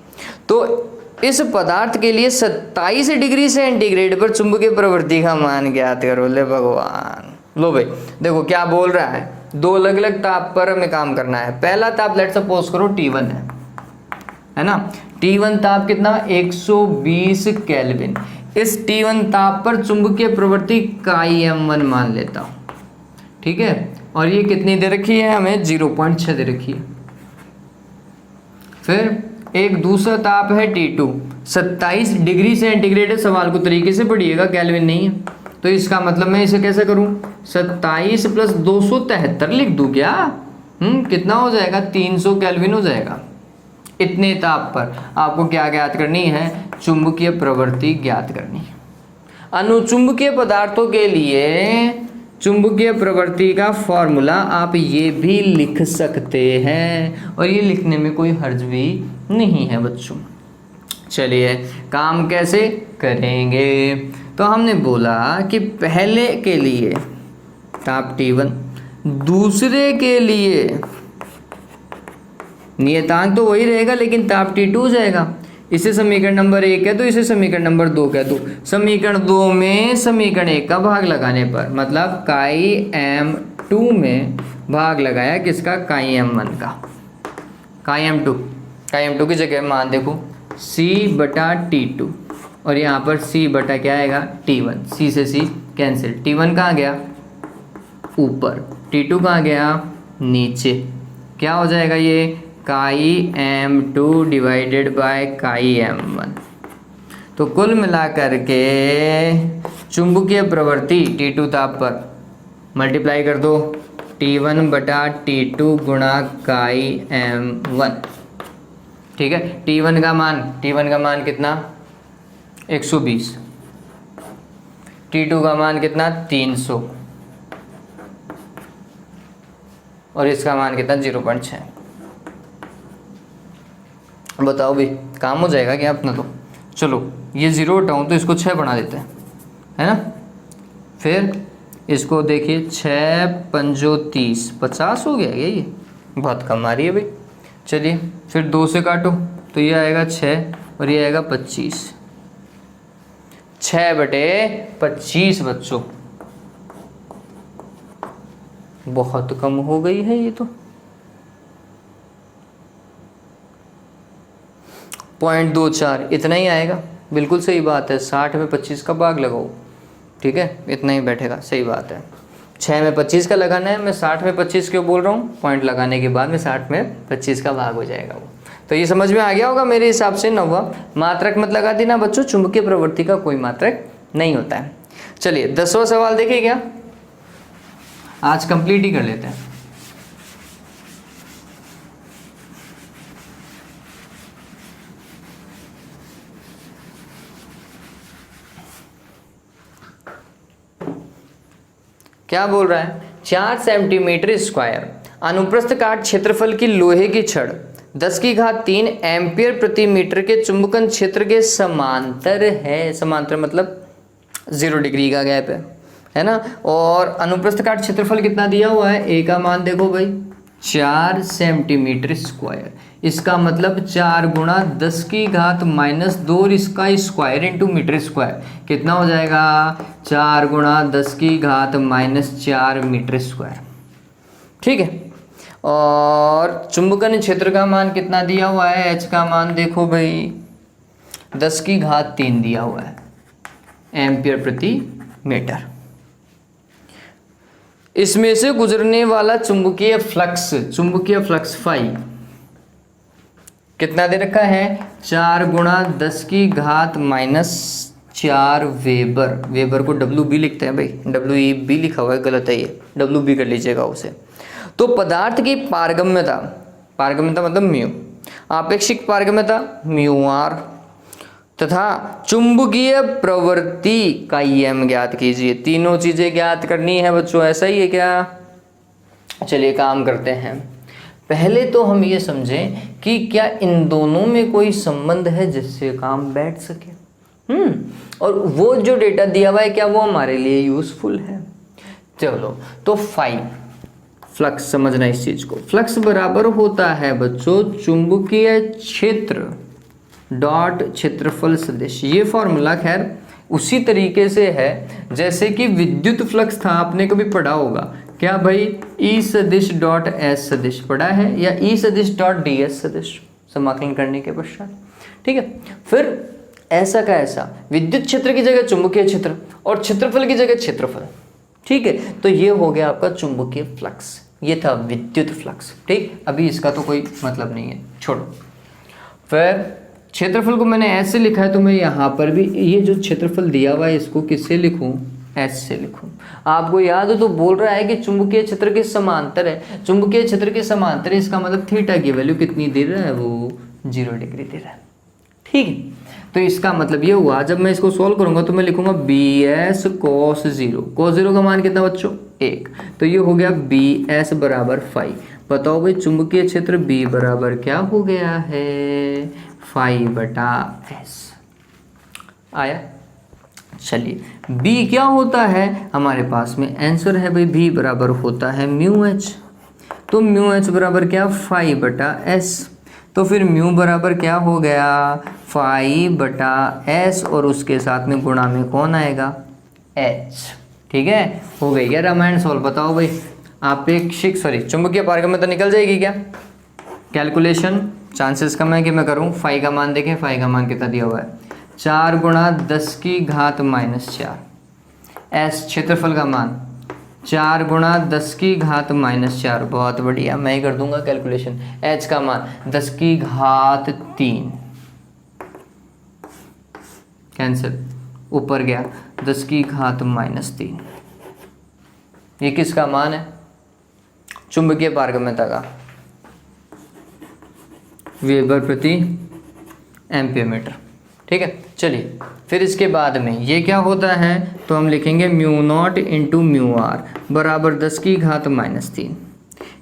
तो इस पदार्थ के लिए 27 डिग्री सेंटीग्रेड पर चुंबकीय प्रवृत्ति का मान ज्ञात करो। ले भगवान, लो भाई देखो क्या बोल रहा है, दो अलग अलग ताप पर हमें काम करना है। पहला ताप लेट सपोज करो T1 है ना। T1 ताप कितना 120 केल्विन। इस T1 ताप पर चुंबकीय प्रवृत्ति m1 मान लेता हूं। ठीक है, और ये कितनी दे रखी है हमें 0.6 दे रखी है। फिर एक दूसरा ताप है T2, 27 डिग्री सेंटीग्रेड है। सवाल को तरीके से पढ़िएगा, केल्विन नहीं है। तो इसका मतलब मैं इसे कैसे करूं, 27 प्लस 273 लिख दूं क्या, कितना हो जाएगा 300 केल्विन हो जाएगा। इतने ताप पर आपको क्या ज्ञात करनी है, चुंबकीय प्रवृत्ति ज्ञात करनी है। अनुचुंबकीय पदार्थों के लिए चुंबकीय प्रवृत्ति का फॉर्मूला आप ये भी लिख सकते हैं, और ये लिखने में कोई हर्ज भी नहीं है बच्चों। चलिए काम कैसे करेंगे, तो हमने बोला कि पहले के लिए ताप T1, दूसरे के लिए नियतांक तो वही रहेगा लेकिन ताप T2 हो जाएगा। इसे समीकरण नंबर 1 है तो इसे समीकरण नंबर 2 कह दो। समीकरण 2 में समीकरण 1 का भाग लगाने पर, मतलब काई M2 में भाग लगाया किसका, काई M1 का। काई M2 की जगह मान देखो C/T2, और यहाँ पर C बटा क्या आएगा, T1। C से C कैंसिल, T1 कहाँ गया ऊपर, T2 कहाँ गया नीचे। क्या हो जाएगा ये, काई M2 डिवाइडेड बाय काई M1। तो कुल मिलाकर के चुंबकीय प्रवृत्ति T2 ताप पर मल्टीप्लाई कर दो T1/T2 गुणा काई M1। ठीक है, T1 का मान कितना 120, T2 का मान कितना 300, और इसका मान कितना 0.6। बताओ भाई काम हो जाएगा क्या अपना। तो चलो ये 0 हटाऊँ तो इसको 6 बना देते हैं, है ना। फिर इसको देखिए 6×5 30, 50 हो गया ये बहुत कम आ रही है भाई। चलिए फिर 2 से काटो तो ये आएगा 6 और ये आएगा 25, 6/25 बच्चों, बहुत कम हो गई है ये तो। 0.24 इतना ही आएगा, बिल्कुल सही बात है। 60 में 25 का भाग लगाओ, ठीक है, इतना ही बैठेगा, सही बात है। 6 में 25 का लगाना है, मैं 60 में 25 क्यों बोल रहा हूँ, पॉइंट लगाने के बाद में 60 में 25 का भाग हो जाएगा वो। तो ये समझ में आ गया होगा मेरे हिसाब से। 9वां मात्रक मत लगा देना बच्चों, चुंबकीय प्रवृत्ति का कोई मात्रक नहीं होता है। चलिए 10वां सवाल देखिए, क्या आज कंप्लीट ही कर लेते हैं। क्या बोल रहा है, 4 सेंटीमीटर स्क्वायर अनुप्रस्थ काट क्षेत्रफल की लोहे की छड़ 10⁻³ एम्पियर प्रति मीटर के चुंबकन क्षेत्र के समांतर है। समांतर मतलब 0 डिग्री का गैप है ना। और अनुप्रस्थ काट क्षेत्रफल कितना दिया हुआ है, ए का मान देखो भाई 4 सेंटीमीटर स्क्वायर। इसका मतलब 4 × 10⁻⁻2 इसका स्क्वायर इंटू मीटर स्क्वायर कितना हो जाएगा, 4 × 10⁻⁻4 मीटर स्क्वायर। ठीक है, और चुंबकन क्षेत्र का मान कितना दिया हुआ है, एच का मान देखो भाई 10⁻³ दिया हुआ है एम्पियर प्रति मीटर। इसमें से गुजरने वाला चुंबकीय फ्लक्स फाई कितना दे रखा है, 4 × 10⁻⁻4 वेबर को WB लिखते हैं भाई, WEB लिखा हुआ है, गलत है ये, WB कर लीजिएगा उसे। तो पदार्थ की पारगम्यता मतलब म्यू, आपेक्षिक पारगम्यता μr तथा चुंबकीय प्रवृत्ति का m ज्ञात कीजिए। तीनों चीजें ज्ञात करनी है बच्चों, ऐसा ही है क्या। चलिए काम करते हैं। पहले तो हम ये समझें कि क्या इन दोनों में कोई संबंध है जिससे काम बैठ सके। और वो जो डेटा दिया हुआ है क्या वो हमारे लिए यूजफुल है। चलो तो फाई फ्लक्स समझना इस चीज को, फ्लक्स बराबर होता है बच्चों चुंबकीय क्षेत्र डॉट क्षेत्रफल सदिश। ये फॉर्मूला खैर उसी तरीके से है जैसे कि विद्युत फ्लक्स था, आपने कभी पढ़ा होगा क्या भाई, E सदिश डॉट S सदिश पढ़ा है, या E सदिश डॉट DS सदिश समाकलन करने के पश्चात। ठीक है, फिर ऐसा का ऐसा विद्युत क्षेत्र की जगह चुंबकीय क्षेत्र और क्षेत्रफल की जगह क्षेत्रफल। ठीक है, तो ये हो गया आपका चुंबकीय फ्लक्स, ये था विद्युत फ्लक्स। ठीक, अभी इसका तो कोई मतलब नहीं है, छोड़ो। फिर क्षेत्रफल को मैंने S से लिखा है, तो मैं यहाँ पर भी ये जो क्षेत्रफल दिया हुआ है इसको किससे लिखूं, S से लिखूं। आपको याद हो तो बोल रहा है कि चुंबकीय क्षेत्र के समांतर है, चुंबकीय क्षेत्र के समांतर है, इसका मतलब थीटा की वैल्यू कितनी दे रहा है वो 0 डिग्री दे रहा है। ठीक है, तो इसका मतलब ये हुआ, जब मैं इसको सोल्व करूंगा तो मैं लिखूंगा B S cos zero. Cos zero का मान कितना बच्चों? 1। तो ये हो गया बी एस बराबर 5। बताओ भाई चुंबकीय क्षेत्र बी बराबर क्या हो गया है? 5/s आया। चलिए b क्या होता है हमारे पास में? आंसर है भाई b बराबर होता है म्यू एच। तो म्यू एच बराबर क्या? 5/s। तो फिर म्यू बराबर क्या हो गया? 5/s और उसके साथ में गुणा में कौन आएगा? h। ठीक है, हो गई क्या रामायण सॉल्व? बताओ भाई आपेक्षिक चुंबकीय पारगम्यता निकल जाएगी क्या? कैलकुलेशन चांसेस कम है कि मैं करूं। फाई का मान देखें, फाई का मान कितना दिया हुआ है? 4 गुणा 10 की घात -4। एस क्षेत्रफल का मान 4 गुणा 10 की घात -4। बहुत बढ़िया, मैं ही कर दूंगा कैलकुलेशन। एच का मान 10 की घात 3, कैंसिल, ऊपर गया 10 की घात -3। ये किसका मान है? चुंबकीय पारगम्यता का, वेबर प्रति एम्पीयर मीटर। ठीक है, चलिए फिर इसके बाद में ये क्या होता है? तो हम लिखेंगे mu not into mu R बराबर 10 की घात -3।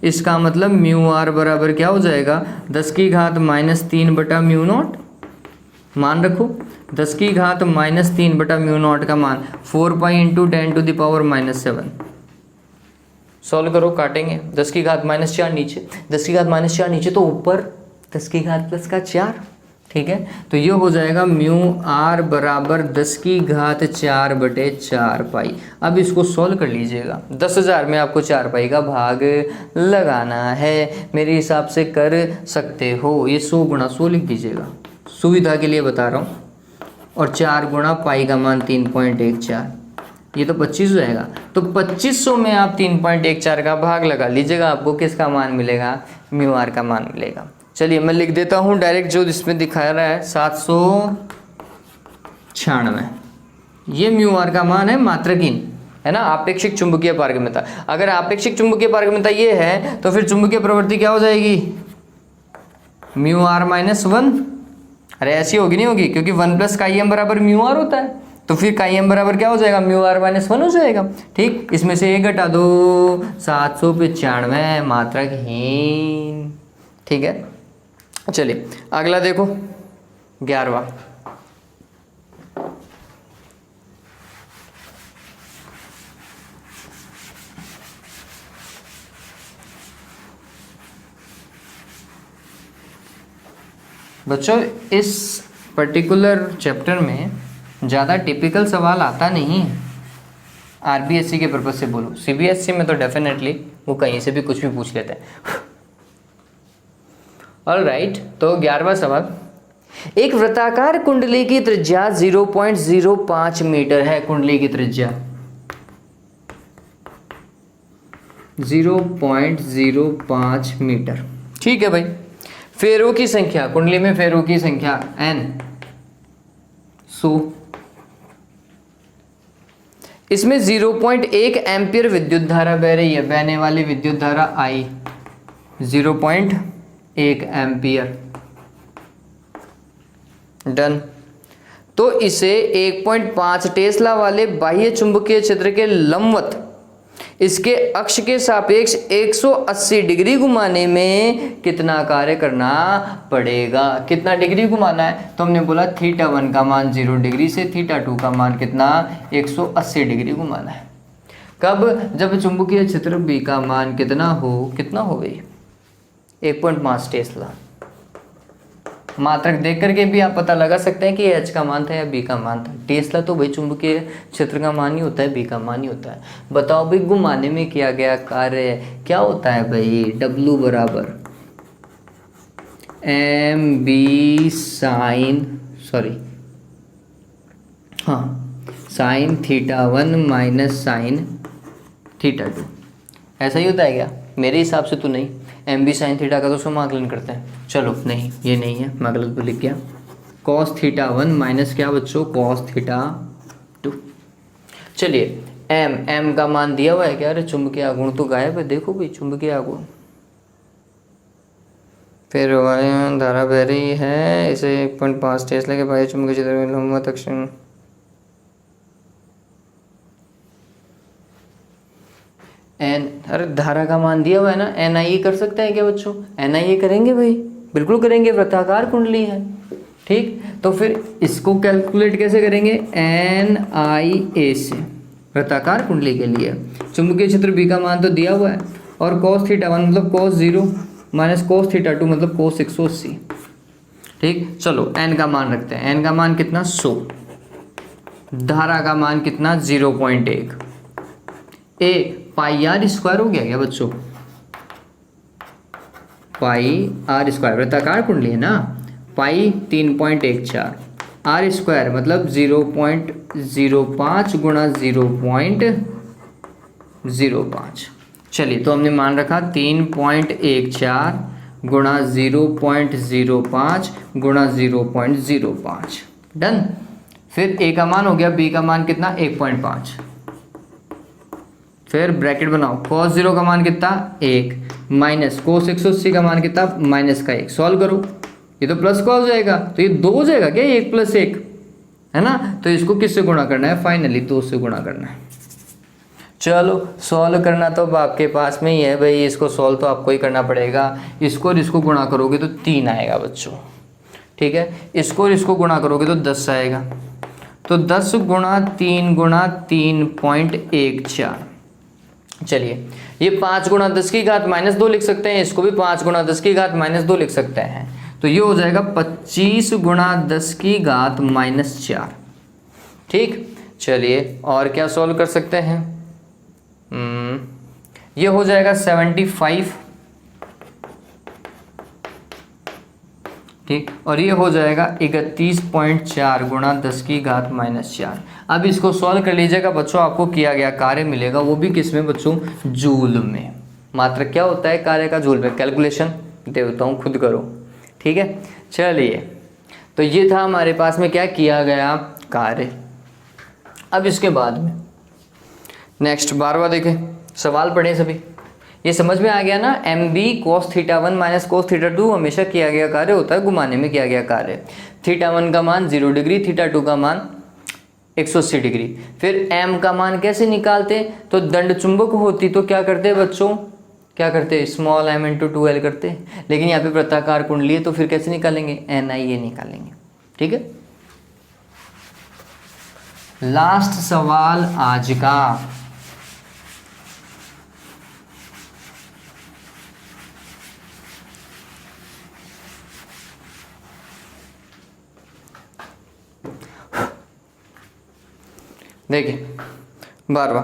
इसका मतलब म्यू आर बराबर क्या हो जाएगा? 10 की घात -3 बटा म्यू नॉट। मान रखो 10 की घात -3 बटा म्यू नॉट का मान 4 पाई इंटू 10⁻⁻7। सॉल्व करो, काटेंगे। 10 की घात -4 नीचे, 10 की घात -4 नीचे तो ऊपर 10 की घात प्लस का 4। ठीक है, तो ये हो जाएगा म्यू आर बराबर 10 की घात 4/4 पाई। अब इसको सॉल्व कर लीजिएगा। 10,000 में आपको 4 पाई का भाग लगाना है, मेरे हिसाब से कर सकते हो। ये 100 गुणा 100 लिख दीजिएगा, सुविधा के लिए बता रहा हूँ। और 4 गुणा पाई का मान 3.14, ये तो 25 हो जाएगा। तो 2500 में आप 3.14 का भाग लगा लीजिएगा, आपको किसका मान मिलेगा? म्यू आर का मान मिलेगा। चलिए मैं लिख देता हूँ डायरेक्ट, जो इसमें दिखा रहा है 796। ये म्यू आर का मान है, मात्रकीन है ना, आपेक्षिक चुंबकीय पारगम्यता। अगर आपेक्षिक चुंबकीय पारगम्यता ये है तो फिर चुंबकीय प्रवृत्ति क्या हो जाएगी? Mu R -1। अरे ऐसी होगी नहीं होगी, क्योंकि 1 + काई_m बराबर म्यू आर होता है। तो फिर काई_m बराबर क्या हो जाएगा? म्यू आर -1 हो जाएगा। ठीक, इसमें से 1 घटा दो, 795 मात्रकहीन। ठीक है, चलिए अगला देखो, 11वां। बच्चों इस पर्टिकुलर चैप्टर में ज़्यादा टिपिकल सवाल आता नहीं है, आरबीएससी के पर्पज से बोलो। सीबीएसई में तो डेफिनेटली वो कहीं से भी कुछ भी पूछ लेते हैं। ऑलराइट, तो 11वां सवाल। एक वृत्ताकार कुंडली की त्रिज्या 0.05 मीटर है। कुंडली की त्रिज्या 0.05 मीटर। ठीक है भाई, फेरों की संख्या, कुंडली में फेरों की संख्या n 100। इसमें 0.1 एम्पियर विद्युत धारा बह रही है, बहने वाली विद्युत धारा I 0.1 एम्पियर। डन। तो इसे 1.5 टेस्ला वाले बाह्य चुंबकीय क्षेत्र के लंबवत इसके अक्ष के सापेक्ष 180 डिग्री घुमाने में कितना कार्य करना पड़ेगा? कितना डिग्री घुमाना है? तो हमने बोला θ1 का मान 0 डिग्री से θ2 का मान कितना? 180 डिग्री घुमाना है। कब? जब चुंबकीय क्षेत्र B का मान कितना हो भाई? 1.5 टेस्ला। मात्रक देख करके भी आप पता लगा सकते हैं कि H का मान था या B का मान था। टेस्ला तो भाई चुंबकीय क्षेत्र का मान ही होता है, B का मान ही होता है। बताओ भाई घुमाने में किया गया कार्य क्या होता है भाई? W बराबर MB साइन θ1 माइनस साइन θ2। ऐसा ही होता है क्या? मेरे हिसाब से तो नहीं। MB साइन थीटा का तो उसमें आकलन करते हैं। चलो नहीं, ये नहीं है, मैं गलत लिख गया। cos θ1 माइनस क्या बच्चों? cos θ2। चलिए m का मान दिया हुआ है क्या? अरे चुंबकीय आघूर्ण तो गायब है, देखो भाई चुंबकीय आघूर्ण। फिर धारा बह रही है, इसे 1.5 टेस्ला के बाह्य चुंबकीय क्षेत्र में लंबवत अक्ष एन, अरे धारा का मान दिया हुआ है ना, एन आई ए कर सकते हैं क्या बच्चों? एन आई ए करेंगे भाई, बिल्कुल करेंगे, वृत्ताकार कुंडली है। ठीक, तो फिर इसको कैलकुलेट कैसे करेंगे? एन आई ए से, वृत्ताकार कुंडली के लिए चुंबकीय क्षेत्र बी का मान तो दिया हुआ है, और cos थीटा 1 मतलब cos 0 माइनस cos थीटा 2 मतलब cos 180। ठीक, चलो n का मान रखते हैं, n का मान कितना? 100। धारा का मान कितना? 0.1। ए पाई आर स्क्वायर हो गया क्या बच्चों? पाई आर स्क्वायर, वृत्ताकार कुंडली है ना, पाई 3.14, आर स्क्वायर मतलब 0.05 गुणा 0.05। चलिए, तो हमने मान रखा 3.14 गुणा 0.05 गुणा 0.05। डन। फिर ए का मान हो गया, बी का मान कितना? 1.5। फिर ब्रैकेट बनाओ, cos 0 का मान कितना? 1 माइनस cos 180 का मान कितना? माइनस का 1। सॉल्व करो, ये तो प्लस का हो जाएगा, तो ये 2 हो जाएगा क्या? 1 + 1 है ना, तो इसको किससे गुणा करना है? फाइनली 2 से गुणा करना है। चलो, सॉल्व करना तो अब आपके पास में ही है भाई, इसको सॉल्व तो आपको ही करना पड़ेगा। इसको और इसको गुणा करोगे तो 3 आएगा बच्चों। ठीक है, इसको और इसको गुणा करोगे तो 10 आएगा, तो 10 गुणा 3 गुणा 3.14। चलिए, ये 5 गुणा 10 की घात -2 लिख सकते हैं, इसको भी 5 गुणा 10 की घात -2 लिख सकते हैं, तो ये हो जाएगा 25 गुणा 10 की घात -4। ठीक, चलिए और क्या सॉल्व कर सकते हैं? ये हो जाएगा 75। ठीक, और ये हो जाएगा 31.4 गुणा 10 की घात -4। अब इसको सॉल्व कर लीजिएगा बच्चों, आपको किया गया कार्य मिलेगा, वो भी किस में बच्चों? जूल में। मात्रक क्या होता है कार्य का? जूल में। कैलकुलेशन देता हूँ, खुद करो। ठीक है, चलिए, तो ये था हमारे पास में क्या किया गया कार्य। अब इसके बाद में नेक्स्ट 12वां देखें, सवाल पढ़ें सभी। ये समझ में आ गया ना, M B cos theta 1 minus cos theta 2 हमेशा किया गया कार्य होता है, घुमाने में किया गया कार्य। थीटा 1 का मान 0 डिग्री, थीटा 2 का मान 180 डिग्री। फिर m का मान कैसे निकालते? तो दंड चुंबक होती तो क्या करते बच्चों? क्या करते? स्मॉल m × 2l करते। लेकिन यहाँ पे वृत्ताकार कुंडली है, तो फिर कैसे निकालेंगे? NIA निकालेंगे। ठीक है, लास्ट सवाल आज का। देखिए 12वां,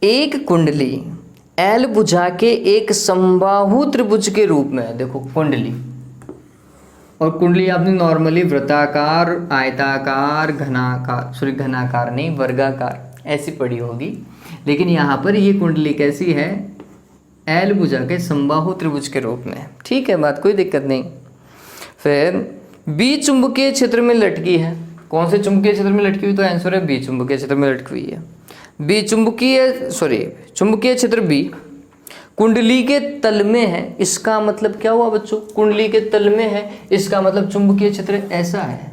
एक कुंडली L भुजा के एक समबाहु त्रिभुज के रूप में, देखो कुंडली, और कुंडली आपने नॉर्मली वृत्ताकार, आयताकार, घनाकार, घनाकार नहीं वर्गाकार ऐसी पढ़ी होगी, लेकिन यहाँ पर ये कुंडली कैसी है? L भुजा के समबाहु त्रिभुज के रूप में। ठीक है, बात कोई दिक्कत नहीं। फिर B चुंबकीय क्षेत्र में लटकी है। कौन से चुंबकीय क्षेत्र में लटकी हुई? तो आंसर है B चुंबकीय क्षेत्र में लटकी हुई है। चुंबकीय क्षेत्र B कुंडली के तल में है, इसका मतलब क्या हुआ बच्चों? कुंडली के तल में है, इसका मतलब चुंबकीय क्षेत्र ऐसा है,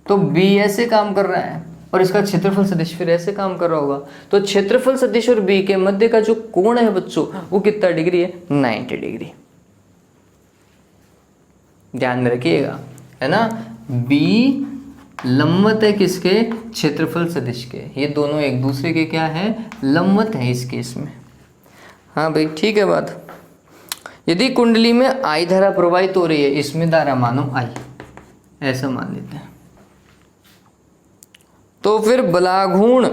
तो B ऐसे काम कर रहा है, और इसका क्षेत्रफल सदिश फिर ऐसे काम कर रहा होगा। तो क्षेत्रफल सदिश और B के मध्य का जो कोण है बच्चों, वो कितना डिग्री है? 90 डिग्री। ध्यान में रखिएगा, है ना। B लंबवत है किसके? क्षेत्रफल सदिश के। ये दोनों एक दूसरे के क्या है? लंबवत है इस केस में। हाँ भाई, ठीक है बात। यदि कुंडली में I धारा प्रवाहित हो रही है, इसमें धारा मानो I, ऐसा मान लेते हैं, तो फिर बलाघूर्ण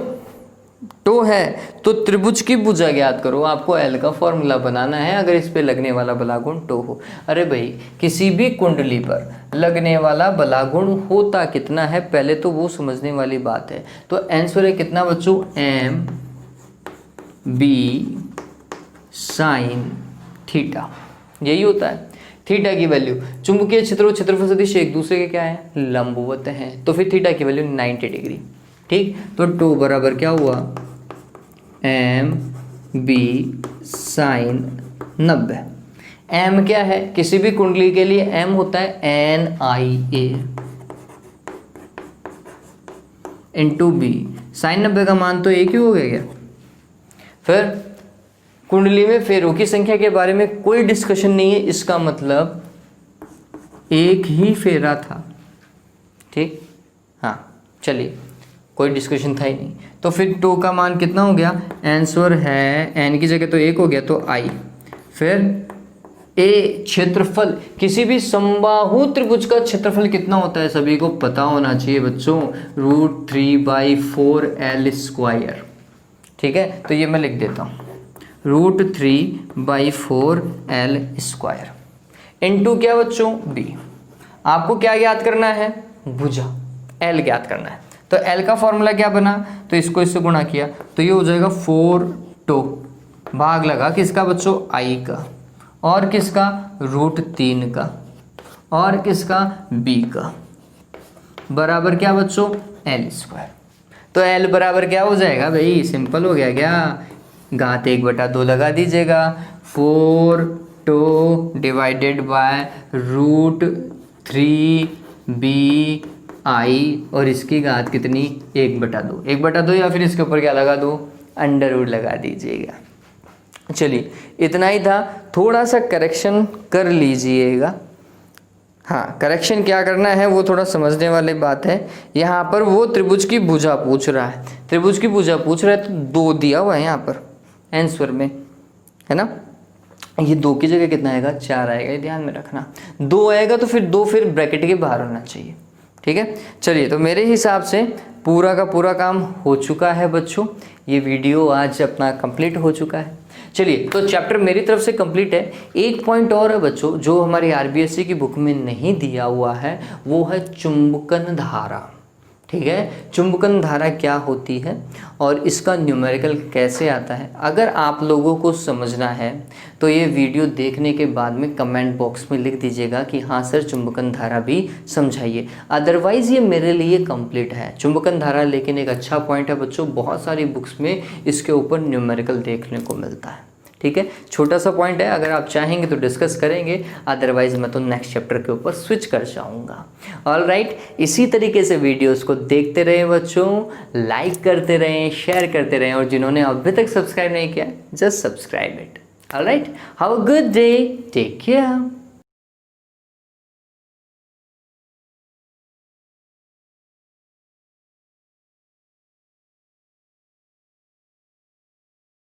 टो है, तो त्रिभुज की भुजा ज्ञात करो। आपको L का फॉर्मूला बनाना है अगर इस पे लगने वाला बलाघूर्ण टो हो। अरे भाई, किसी भी कुंडली पर लगने वाला बलाघूर्ण होता कितना है, पहले तो वो समझने वाली बात है। तो आंसर है कितना बच्चों? M B sin थीटा, यही होता है। थीटा की वैल्यू, चुंबकीय क्षेत्र और क्षेत्रफल सदिश एक दूसरे के क्या है? लंबवत हैं, तो फिर थीटा की वैल्यू 90 डिग्री। ठीक, तो टो बराबर क्या हुआ? M B sign 90। एम क्या है, किसी भी कुंडली के लिए एम होता है NIA इंटू बी। साइन 90 का मान तो एक ही हो गया क्या। फिर कुंडली में फेरों की संख्या के बारे में कोई डिस्कशन नहीं है, इसका मतलब एक ही फेरा था। ठीक, हाँ चलिए, कोई डिस्कशन था ही नहीं। तो फिर टू का मान कितना हो गया, आंसर है एन की जगह तो एक हो गया तो आई। फिर ए क्षेत्रफल, किसी भी समबाहु त्रिभुज का क्षेत्रफल कितना होता है सभी को पता होना चाहिए बच्चों, √3/4L²। ठीक है, तो ये मैं लिख देता हूँ, √3/4L²। इनटू क्या बच्चों, बी। आपको क्या याद करना है, भुजा, एल ज्ञात करना है। तो एल का फॉर्मूला क्या बना, तो इसको इससे गुणा किया तो ये हो जाएगा 4 भाग लगा किसका बच्चों, आई का, और किसका, √3 का, और किसका, बी का, बराबर क्या बच्चों, L²। तो L बराबर क्या हो जाएगा भाई, सिंपल हो गया क्या, घात 1/2 लगा दीजिएगा, 4 डिवाइडेड बाय √3BI, और इसकी घात कितनी, 1/2, 1/2, या फिर इसके ऊपर क्या लगा दो, अंडर रूट लगा दीजिएगा। चलिए इतना ही था, थोड़ा सा करेक्शन कर लीजिएगा। हाँ, करेक्शन क्या करना है वो थोड़ा समझने वाली बात है। यहाँ पर वो त्रिभुज की भुजा पूछ रहा है, त्रिभुज की भुजा पूछ रहा है तो 2 दिया हुआ है यहाँ पर आंसर में, है ना। ये 2 की जगह कितना आएगा, 4 आएगा, ये ध्यान में रखना। 2 आएगा तो फिर 2 फिर ब्रैकेट के बाहर होना चाहिए। ठीक है, चलिए तो मेरे हिसाब से पूरा का पूरा काम हो चुका है बच्चों, ये वीडियो आज अपना कंप्लीट हो चुका है। चलिए तो चैप्टर मेरी तरफ से कंप्लीट है। एक पॉइंट और है बच्चों जो हमारी RBSC की बुक में नहीं दिया हुआ है, वो है चुंबकन धारा। ठीक है, चुंबकन धारा क्या होती है और इसका न्यूमेरिकल कैसे आता है, अगर आप लोगों को समझना है तो ये वीडियो देखने के बाद में कमेंट बॉक्स में लिख दीजिएगा कि हाँ सर चुंबकन धारा भी समझाइए। अदरवाइज़ ये मेरे लिए कंप्लीट है चुंबकन धारा, लेकिन एक अच्छा पॉइंट है बच्चों, बहुत सारी बुक्स में इसके ऊपर न्यूमेरिकल देखने को मिलता है। ठीक है, छोटा सा पॉइंट है, अगर आप चाहेंगे तो डिस्कस करेंगे, अदरवाइज मैं तो नेक्स्ट चैप्टर के ऊपर स्विच कर जाऊंगा। ऑलराइट, इसी तरीके से वीडियोस को देखते रहें बच्चों, लाइक करते रहें, शेयर करते रहें, और जिन्होंने अभी तक सब्सक्राइब नहीं किया just subscribe it. Alright, have a good day, take care.